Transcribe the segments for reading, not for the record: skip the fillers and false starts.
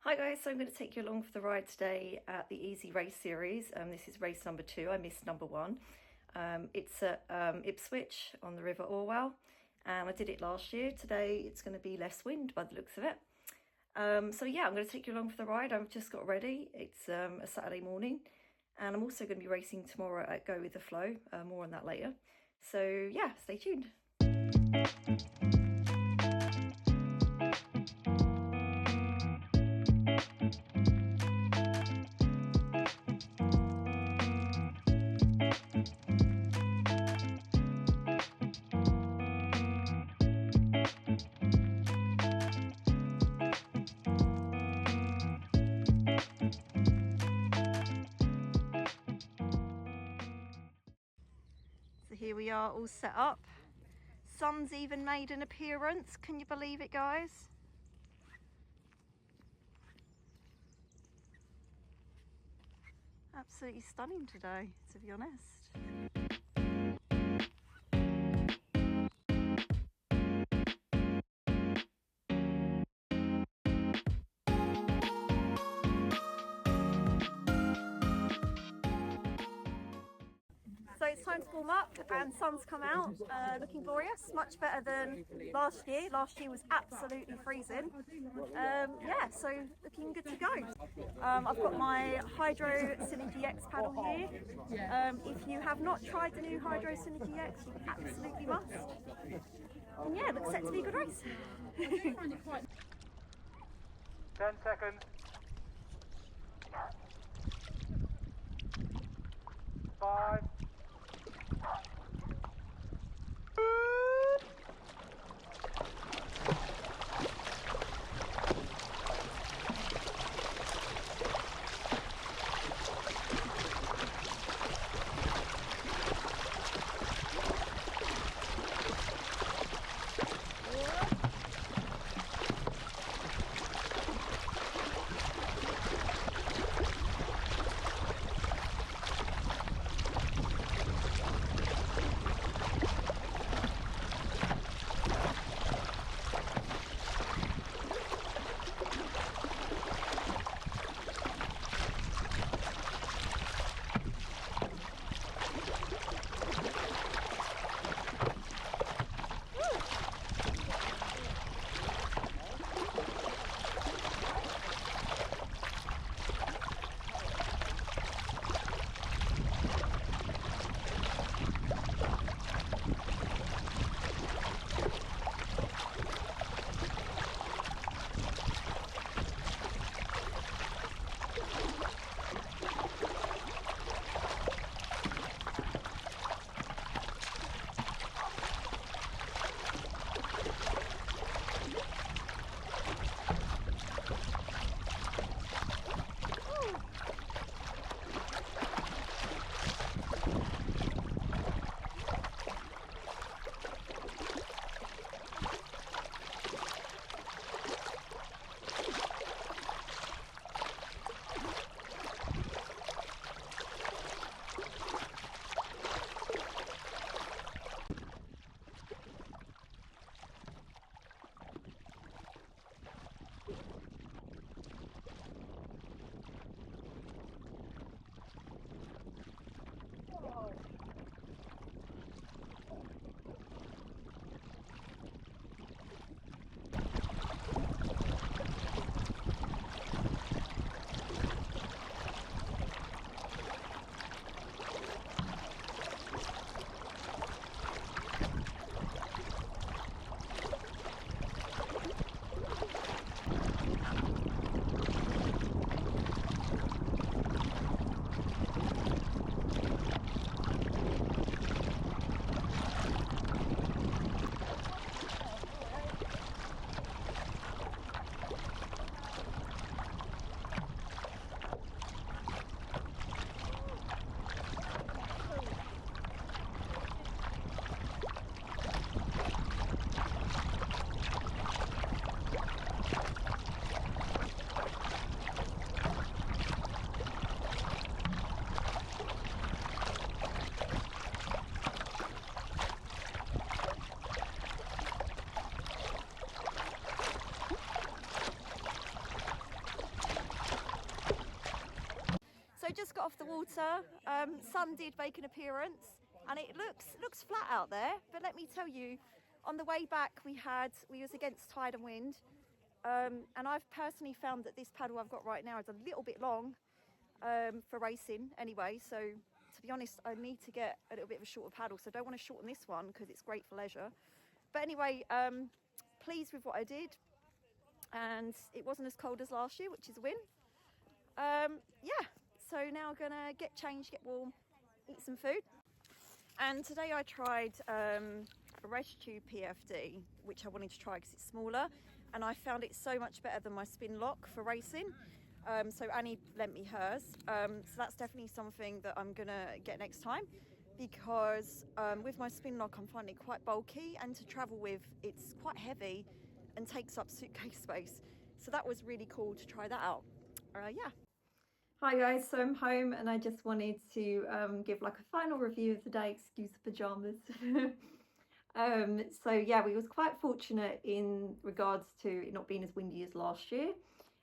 Hi guys, so I'm going to take you along for the ride today at the EASI Race series. This is race number 2, I missed number 1. It's at Ipswich on the River Orwell, and I did it last year. Today it's going to be less wind by the looks of it. So yeah, I'm going to take you along for the ride. I've just got ready. It's a Saturday morning, and I'm also going to be racing tomorrow at Go With The Flow. More on that later. So yeah, stay tuned. So here we are, all set up. Sun's even made an appearance. Can you believe it, guys? Absolutely stunning today, to be honest. So it's time to warm up, and sun's come out, looking glorious, much better than last year. Last year was absolutely freezing. Yeah, so looking good to go. I've got my Hydro Synergy X paddle here. If you have not tried the new Hydro Synergy X, you absolutely must. And yeah, looks set to be a good race. 10 seconds. 5. the water. Sun did make an appearance, and it looks flat out there. But let me tell you, on the way back we was against tide and wind, and I've personally found that this paddle I've got right now is a little bit long for racing anyway. So to be honest, I need to get a little bit of a shorter paddle. So I don't want to shorten this one because it's great for leisure. But anyway, pleased with what I did, and it wasn't as cold as last year, which is a win. Yeah, so now I'm gonna get changed, get warm, eat some food. And today I tried a Rescue PFD, which I wanted to try because it's smaller, and I found it so much better than my spin lock for racing. So Annie lent me hers. So that's definitely something that I'm gonna get next time, because with my spin lock I'm finding it quite bulky, and to travel with it's quite heavy and takes up suitcase space. So that was really cool to try that out. Yeah. Hi guys, so I'm home and I just wanted to give like a final review of the day, excuse the pyjamas. So yeah, we was quite fortunate in regards to it not being as windy as last year.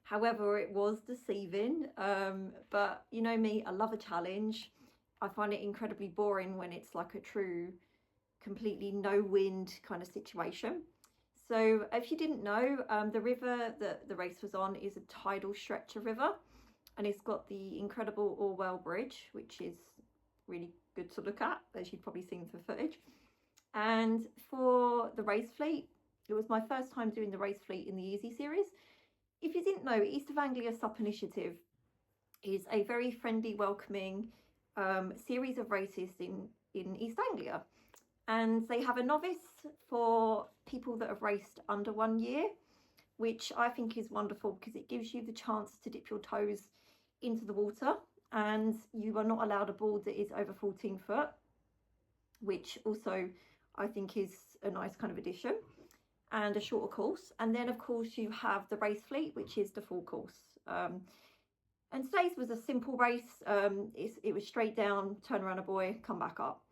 However, it was deceiving, but you know me, I love a challenge. I find it incredibly boring when it's like a true, completely no wind kind of situation. So if you didn't know, the river that the race was on is a tidal stretcher river, and it's got the incredible Orwell Bridge, which is really good to look at, as you've probably seen the footage. And for the race fleet, it was my first time doing the race fleet in the EASI series. If you didn't know, East of Anglia SUP initiative is a very friendly, welcoming series of races in East Anglia. And they have a novice for people that have raced under 1 year, which I think is wonderful because it gives you the chance to dip your toes into the water, and you are not allowed a board that is over 14 foot, which also I think is a nice kind of addition, and a shorter course. And then of course you have the race fleet, which is the full course. And today's was a simple race. It was straight down, turn around a buoy, come back up.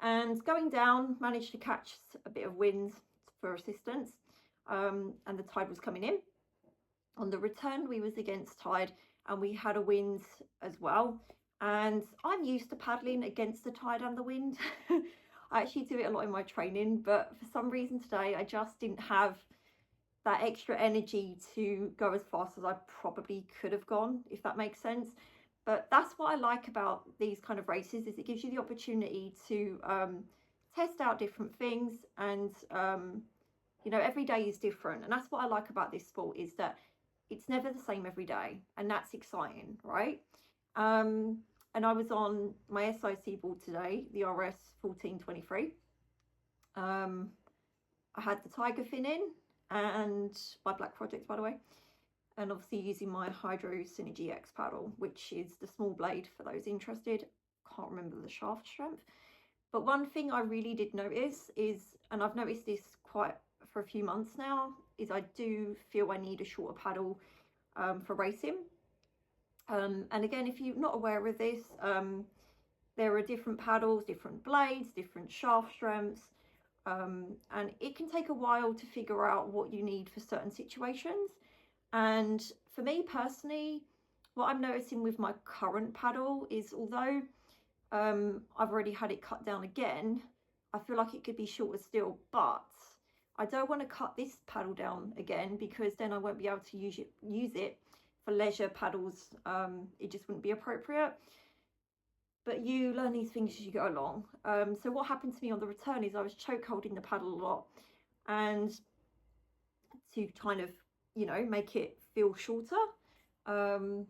And going down, managed to catch a bit of wind for assistance, and the tide was coming in. On the return, we was against tide, and we had a wind as well. And I'm used to paddling against the tide and the wind. I actually do it a lot in my training, but for some reason today, I just didn't have that extra energy to go as fast as I probably could have gone, if that makes sense. But that's what I like about these kind of races, is it gives you the opportunity to test out different things, and you know, every day is different. And that's what I like about this sport, is that it's never the same every day, and that's exciting, right? And I was on my SIC board today, the RS 1423. I had the Tiger fin in, and my Black Project, by the way, and obviously using my Hydro Synergy X paddle, which is the small blade for those interested. Can't remember the shaft strength. But one thing I really did notice is, and I've noticed this quite for a few months now, is I do feel I need a shorter paddle for racing. And again, if you're not aware of this, there are different paddles, different blades, different shaft strengths, and it can take a while to figure out what you need for certain situations. And for me personally, what I'm noticing with my current paddle is, although I've already had it cut down again, I feel like it could be shorter still, but I don't want to cut this paddle down again, because then I won't be able to use it for leisure paddles. It just wouldn't be appropriate. But you learn these things as you go along. So what happened to me on the return is I was choke holding the paddle a lot, and to kind of, you know, make it feel shorter, and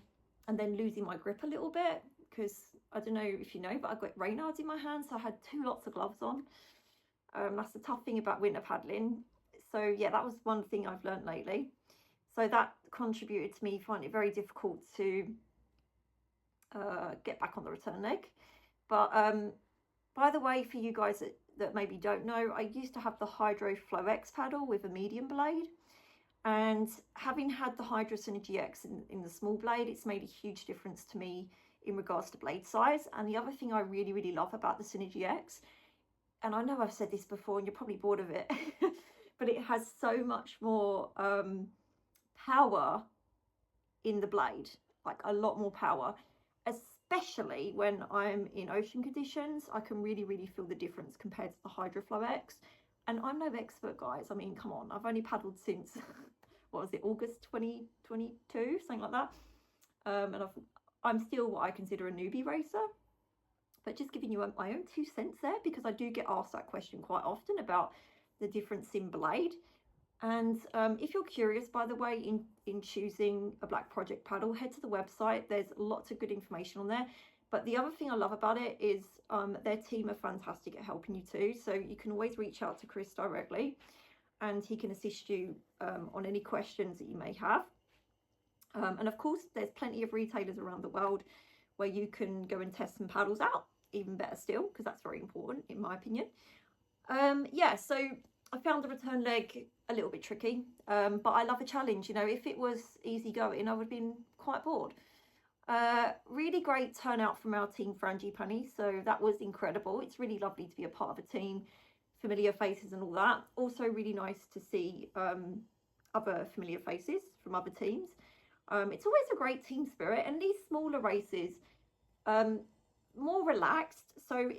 then losing my grip a little bit, because I don't know if you know, but I've got Reynards in my hands, so I had lots of gloves on. That's the tough thing about winter paddling. So yeah, that was one thing I've learned lately. So that contributed to me finding it very difficult to get back on the return leg. But by the way, for you guys that maybe don't know, I used to have the Hydro Flow X paddle with a medium blade. And having had the Hydro Synergy X in the small blade, it's made a huge difference to me in regards to blade size. And the other thing I really, really love about the Synergy X, and I know I've said this before and you're probably bored of it, but it has so much more power in the blade, like a lot more power, especially when I'm in ocean conditions. I can really feel the difference compared to the Hydroflow X. And I'm no expert, guys. I mean, come on, I've only paddled since what was it, August 2022, something like that. And I'm still what I consider a newbie racer, but just giving you my own 2 cents there, because I do get asked that question quite often about the difference in blade. And if you're curious, by the way, in choosing a Black Project paddle, head to the website. There's lots of good information on there. But the other thing I love about it is their team are fantastic at helping you too. So you can always reach out to Chris directly, and he can assist you on any questions that you may have. And of course, there's plenty of retailers around the world where you can go and test some paddles out, even better still, because that's very important in my opinion. Yeah, so I found the return leg a little bit tricky, but I love a challenge. You know, if it was easy going, I would have been quite bored. Really great turnout from our team Frangipani, so that was incredible. It's really lovely to be a part of a team, familiar faces and all that. Also really nice to see other familiar faces from other teams. It's always a great team spirit, and these smaller races, more relaxed. So,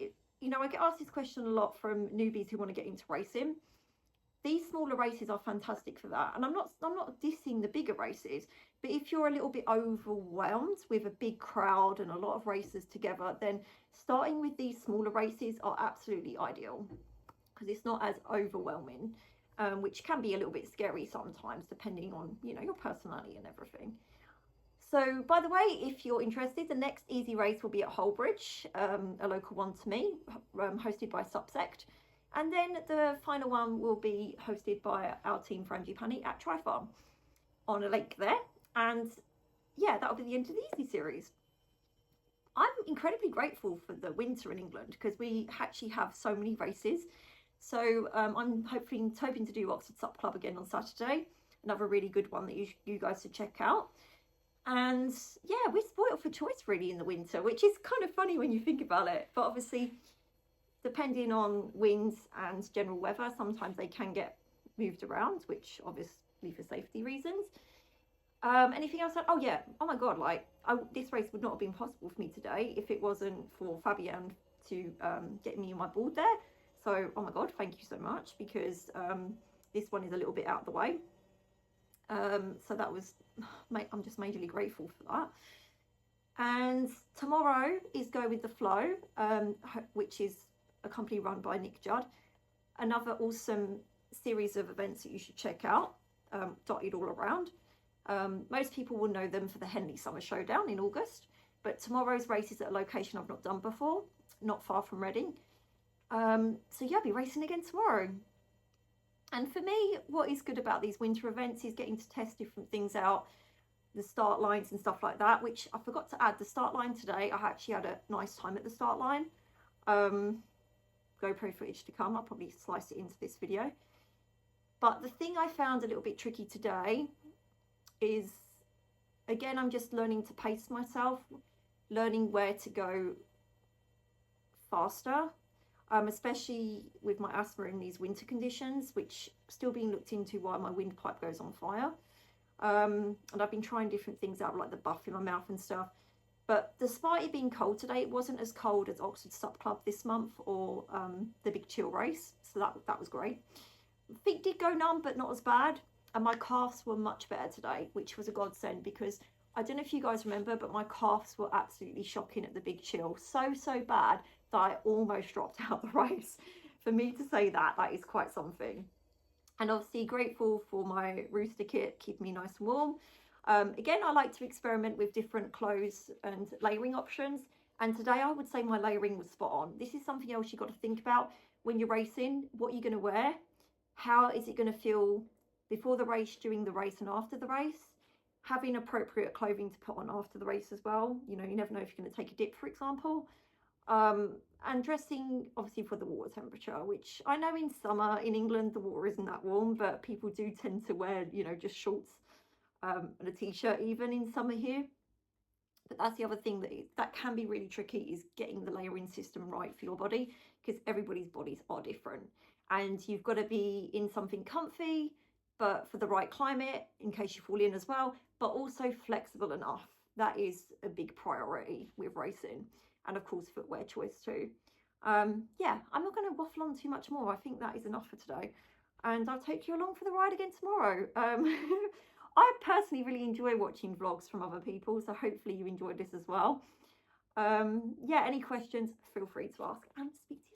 you know, I get asked this question a lot from newbies who want to get into racing. These smaller races are fantastic for that. And I'm not dissing the bigger races, but if you're a little bit overwhelmed with a big crowd and a lot of racers together, then starting with these smaller races are absolutely ideal, because it's not as overwhelming, which can be a little bit scary sometimes, depending on, you know, your personality and everything. So, by the way, if you're interested, the next EASI Race will be at Holbridge, a local one to me, hosted by SUP. And then the final one will be hosted by our team Frangipani at Tri-Farm on a lake there. And yeah, that'll be the end of the EASI series. I'm incredibly grateful for the winter in England, because we actually have so many races. So I'm hoping to do Oxford SUP Club again on Saturday. Another really good one that you guys should check out. And yeah, we're spoiled for choice really in the winter, which is kind of funny when you think about it. But obviously, depending on winds and general weather, sometimes they can get moved around, which obviously for safety reasons. Anything else? Oh yeah, oh my god, like this race would not have been possible for me today if it wasn't for Fabienne to get me on my board there. So oh my god, thank you so much, because this one is a little bit out of the way. So that was, I'm just majorly grateful for that. And tomorrow is Go With The Flow, which is a company run by Nick Judd. Another awesome series of events that you should check out, dotted all around. Most people will know them for the Henley Summer Showdown in August, but tomorrow's race is at a location I've not done before, not far from Reading. So yeah, I'll be racing again tomorrow. And for me, what is good about these winter events is getting to test different things out, the start lines and stuff like that, which I forgot to add. The start line today, I actually had a nice time at the start line. GoPro footage to come, I'll probably slice it into this video. But the thing I found a little bit tricky today is, again, I'm just learning to pace myself, learning where to go faster. Especially with my asthma in these winter conditions, which still being looked into while my windpipe goes on fire. And I've been trying different things out, like the buff in my mouth and stuff. But despite it being cold today, it wasn't as cold as Oxford SUP Club this month or the Big Chill Race. So that was great. Feet did go numb, but not as bad. And my calves were much better today, which was a godsend, because I don't know if you guys remember, but my calves were absolutely shocking at the Big Chill. So bad that I almost dropped out the race. For me to say that is quite something. And obviously grateful for my rooster kit, keeping me nice and warm. Again, I like to experiment with different clothes and layering options. And today I would say my layering was spot on. This is something else you've got to think about when you're racing. What you're going to wear? How is it going to feel before the race, during the race and after the race? Having appropriate clothing to put on after the race as well. You know, you never know if you're going to take a dip, for example. And dressing obviously for the water temperature, which I know in summer in England the water isn't that warm, but people do tend to wear, you know, just shorts and a t-shirt even in summer here. But that's the other thing that can be really tricky, is getting the layering system right for your body, because everybody's bodies are different, and you've got to be in something comfy but for the right climate in case you fall in as well, but also flexible enough. that is a big priority with racing, and of course footwear choice too. Yeah, I'm not going to waffle on too much more. I think that is enough for today, and I'll take you along for the ride again tomorrow. I personally really enjoy watching vlogs from other people, so hopefully you enjoyed this as well. Yeah, any questions, feel free to ask, and speak to you